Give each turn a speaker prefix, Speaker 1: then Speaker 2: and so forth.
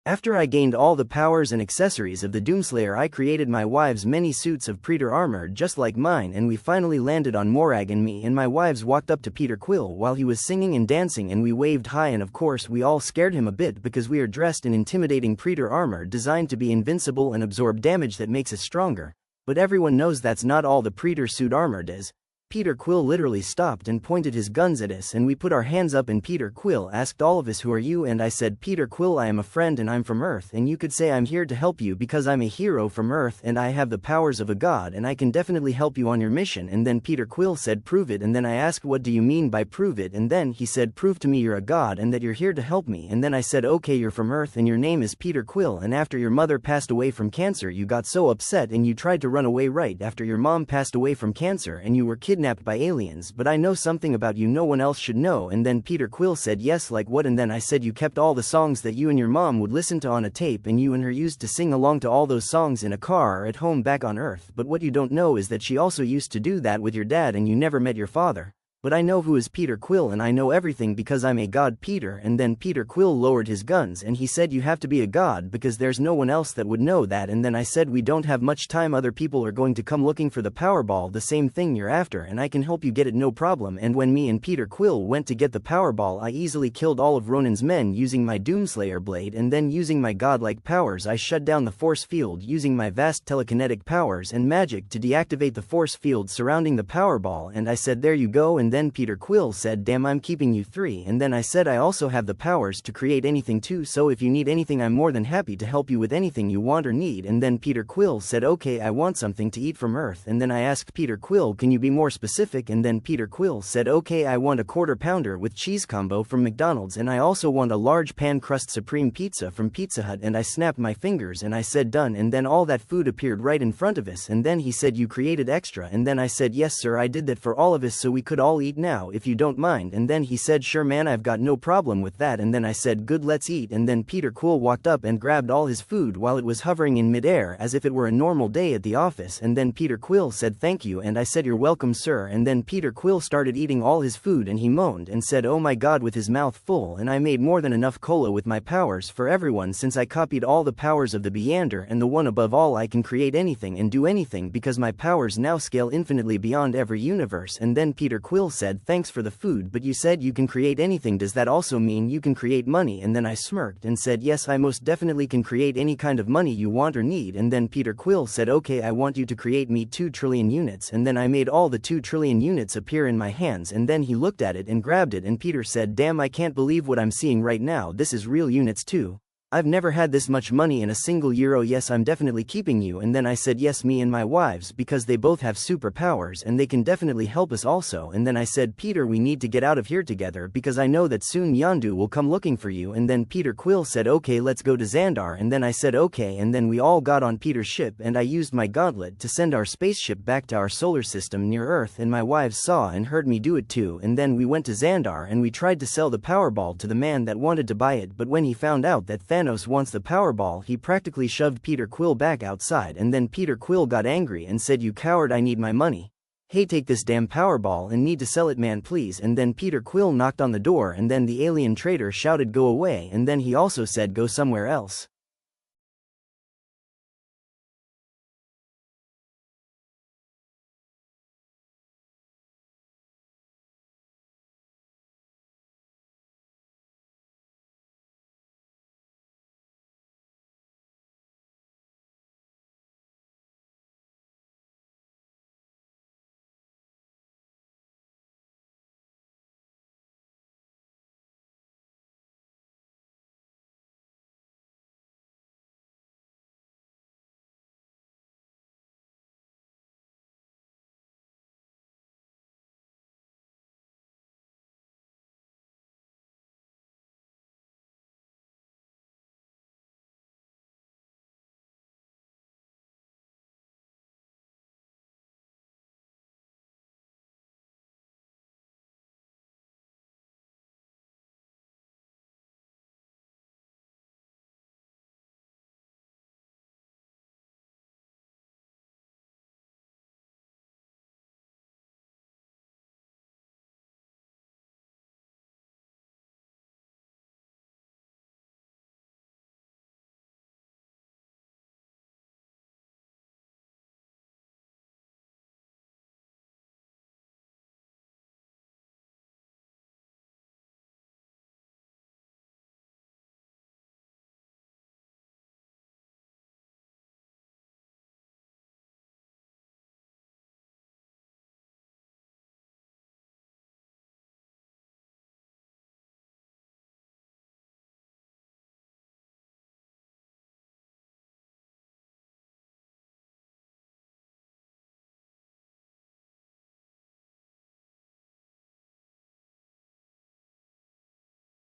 Speaker 1: After I gained all the powers and accessories of the Doomslayer, I created my wives many suits of Predator armor just like mine, and we finally landed on Morag, and me and my wives walked up to Peter Quill while he was singing and dancing, and we waved hi, and of course we all scared him a bit because we are dressed in intimidating Predator armor designed to be invincible and absorb damage that makes us stronger. But everyone knows that's not all the Predator suit armor does. Peter Quill literally stopped and pointed his guns at us, and we put our hands up, and Peter Quill asked all of us, "Who are you?" And I said, "Peter Quill, I am a friend and I'm from Earth, and you could say I'm here to help you because I'm a hero from Earth and I have the powers of a god and I can definitely help you on your mission." And then Peter Quill said, "Prove it." And then I asked, "What do you mean by prove it?" And then he said, "Prove to me you're a god and that you're here to help me." And then I said, "Okay, you're from Earth and your name is Peter Quill, and after your mother passed away from cancer you got so upset and you tried to run away right after your mom passed away from cancer and you were kidnapped by aliens, but I know something about you no one else should know." And then Peter Quill said, "Yes, like what?" And then I said, "You kept all the songs that you and your mom would listen to on a tape, and you and her used to sing along to all those songs in a car or at home back on Earth, but what you don't know is that she also used to do that with your dad and you never met your father." But I know who is Peter Quill and I know everything because I'm a god, Peter. And then Peter Quill lowered his guns and he said, "You have to be a god because there's no one else that would know that." And then I said, "We don't have much time, other people are going to come looking for the Powerball, the same thing you're after, and I can help you get it, no problem." And when me and Peter Quill went to get the Powerball, I easily killed all of Ronan's men using my Doomslayer blade, and then using my godlike powers I shut down the force field using my vast telekinetic powers and magic to deactivate the force field surrounding the Powerball. And I said, "There you go." And then Peter Quill said, "Damn, I'm keeping you 3." And then I said, "I also have the powers to create anything too, so if you need anything I'm more than happy to help you with anything you want or need." And then Peter Quill said, "Okay, I want something to eat from Earth." And then I asked Peter Quill, "Can you be more specific?" And then Peter Quill said, "Okay, I want a quarter pounder with cheese combo from McDonald's, and I also want a large pan crust supreme pizza from Pizza Hut." And I snapped my fingers and I said, "Done." And then all that food appeared right in front of us, and then he said, "You created extra?" And then I said, "Yes sir, I did that for all of us so we could all eat now, if you don't mind." And then he said, "Sure man, I've got no problem with that." And then I said, "Good, let's eat." And then Peter Quill walked up and grabbed all his food while it was hovering in midair as if it were a normal day at the office. And then Peter Quill said, "Thank you." And I said, "You're welcome sir." And then Peter Quill started eating all his food and he moaned and said, "Oh my god," with his mouth full. And I made more than enough cola with my powers for everyone since I copied all the powers of the Beyander and the one above all. I can create anything and do anything because my powers now scale infinitely beyond every universe. And then Peter Quill said, "Thanks for the food, but you said you can create anything, does that also mean you can create money?" And then I smirked and said, "Yes, I most definitely can create any kind of money you want or need." And then Peter Quill said, "Okay, I want you to create me 2 trillion units." And then I made all the 2 trillion units appear in my hands, and then he looked at it and grabbed it, and Peter said, "Damn, I can't believe what I'm seeing right now, this is real units too. I've never had this much money in a single euro. Yes, I'm definitely keeping you." And then I said, "Yes, me and my wives, because they both have superpowers and they can definitely help us also." And then I said, "Peter, we need to get out of here together because I know that soon Yondu will come looking for you." And then Peter Quill said, "Okay, let's go to Xandar." And then I said, "Okay." And then we all got on Peter's ship and I used my gauntlet to send our spaceship back to our solar system near Earth, and my wives saw and heard me do it too. And then we went to Xandar and we tried to sell the Powerball to the man that wanted to buy it, but when he found out that Thanos wants the Powerball, he practically shoved Peter Quill back outside. And then Peter Quill got angry and said, "You coward, I need my money. Hey, take this damn Powerball and need to sell it man, please." And then Peter Quill knocked on the door and then the alien trader shouted, "Go away," and then he also said, "Go somewhere else."